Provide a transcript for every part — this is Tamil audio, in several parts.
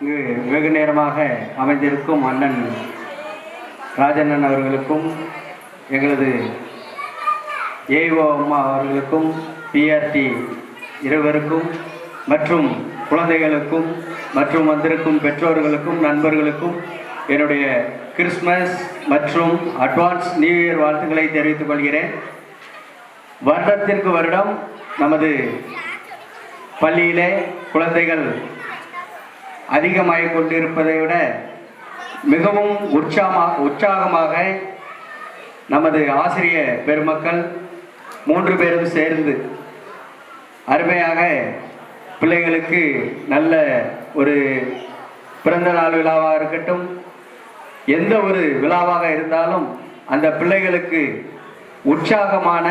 இங்கு வெகு நேரமாக அமைந்திருக்கும் அண்ணன் ராஜண்ணன் அவர்களுக்கும், எங்களது ஏஓ அம்மா அவர்களுக்கும், பிஆர்டி இருவருக்கும் மற்றும் குழந்தைகளுக்கும் மற்றும் வந்திருக்கும் பெற்றோர்களுக்கும் நண்பர்களுக்கும் என்னுடைய கிறிஸ்மஸ் மற்றும் அட்வான்ஸ் நியூ இயர் வாழ்த்துக்களை தெரிவித்துக் கொள்கிறேன். வருடத்திற்கு வருடம் நமது பள்ளியிலே குழந்தைகள் அதிகமாகிக் கொண்டிருப்பதை விட மிகவும் உற்சாகமாக நமது ஆசிரிய பெருமக்கள் 3 பேரும் சேர்ந்து அருமையாக பிள்ளைகளுக்கு நல்ல ஒரு பிறந்த நாள் விழாவாக இருக்கட்டும், எந்த ஒரு விழாவாக இருந்தாலும் அந்த பிள்ளைகளுக்கு உற்சாகமான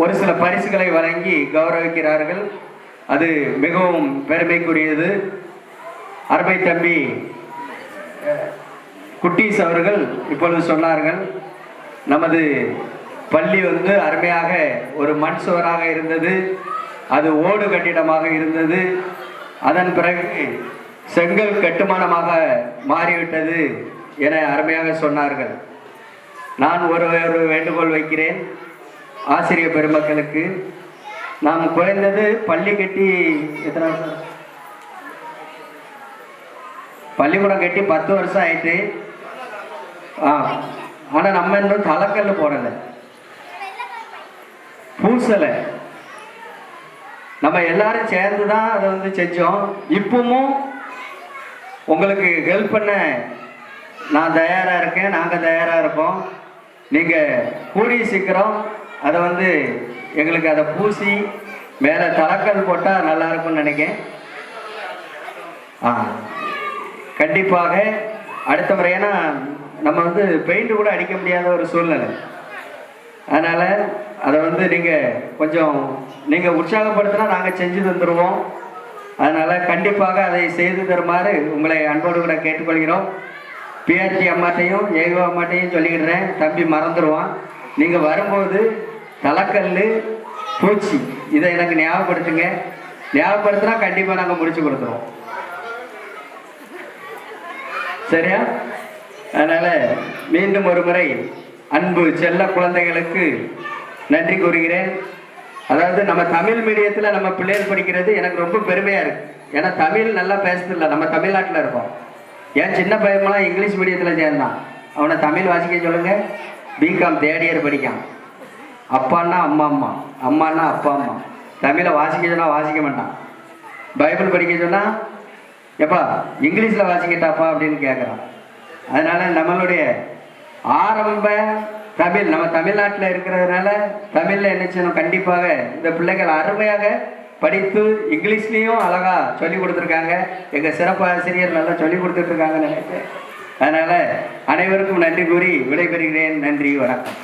ஒரு சில பரிசுகளை வழங்கி கௌரவிக்கிறார்கள். அது மிகவும் பெருமைக்குரியது. அருமை தம்பி குட்டீஸ் அவர்கள் இப்பொழுது சொன்னார்கள், நமது பள்ளி அருமையாக ஒரு மண் சுவராக இருந்தது, அது ஓடு கட்டிடமாக இருந்தது, அதன் பிறகு செங்கல் கட்டுமானமாக மாறிவிட்டது என அருமையாக சொன்னார்கள். நான் ஒரு வேண்டுகோள் வைக்கிறேன் ஆசிரியர் பெருமக்களுக்கு. நாம் குறைந்தது பள்ளி கட்டி எத்தனை வருஷம், பள்ளிக்கூடம் கட்டி 10 வருஷம் ஆயிட்டு. ஆனால் நம்ம இன்னும் தலைக்கல் போடலை, பூசலை. நம்ம எல்லாரும் சேர்ந்து தான் அதை செஞ்சோம். இப்பவும் உங்களுக்கு ஹெல்ப் பண்ண நான் தயாராக இருக்கேன், நாங்கள் தயாராக இருக்கோம். நீங்கள் கூடிய சீக்கிரம் அதை எங்களுக்கு அதை பூசி மேலே தலைக்கல் போட்டால் நல்லா இருக்கும்னு நினைக்கிறேன். கண்டிப்பாக அடுத்த முறை, ஏன்னா நம்ம பெயிண்ட் கூட அடிக்க முடியாத ஒரு சூழ்நிலை. அதனால் அதை நீங்கள் கொஞ்சம் நீங்கள் உற்சாகப்படுத்தினா நாங்கள் செஞ்சு தந்துடுவோம். அதனால் கண்டிப்பாக அதை செய்து தருமாறு உங்களை அன்போடு கூட கேட்டுக்கொள்கிறோம். பிஆர்டி அம்மாட்டையும் ஏகோ அம்மாட்டையும் சொல்லிக்கிடுறேன், தம்பி மறந்துடுவான். நீங்கள் வரும்போது தலைக்கல், பூச்சி இதை எனக்கு ஞாபகப்படுத்துங்க. ஞாபகப்படுத்தினா கண்டிப்பாக நாங்கள் முடிச்சு கொடுத்துருவோம். சரியா? அதனால் மீண்டும் ஒரு முறை அன்பு செல்ல குழந்தைகளுக்கு நன்றி கூறுகிறேன். அதாவது நம்ம தமிழ் மீடியத்தில் நம்ம பிள்ளைகள் படிக்கிறது எனக்கு ரொம்ப பெருமையாக இருக்குது. ஏன்னா தமிழ் நல்லா பேசுறதில்ல, நம்ம தமிழ்நாட்டில் இருக்கோம். ஏன் சின்ன பையன்லாம் இங்கிலீஷ் மீடியத்தில் சேர்ந்தான், அவனை தமிழ் வாசிக்க சொல்லுங்கள். BCom 3rd year படிக்கான். அப்பான்னா அம்மா அம்மா, அம்மானா அப்பா அம்மா. தமிழை வாசிக்க சொன்னால் வாசிக்க மாட்டான். பைபிள் படிக்க சொன்னால் எப்பா இங்கிலீஷில் வாசிக்கிட்டாப்பா அப்படின்னு கேட்குறான். அதனால் நம்மளுடைய ஆரம்ப தமிழ் நம்ம தமிழ்நாட்டில் இருக்கிறதுனால தமிழில் என்ன செய்யணும், கண்டிப்பாக இந்த பிள்ளைகள் அருமையாக படித்து இங்கிலீஷ்லேயும் அழகாக சொல்லி கொடுத்துருக்காங்க. எங்கள் சிறப்பு ஆசிரியர் நல்லா சொல்லி கொடுத்துட்ருக்காங்கன்னு நினைக்கிறேன். அதனால் அனைவருக்கும் நன்றி கூறி விடைபெறுகிறேன். நன்றி, வணக்கம்.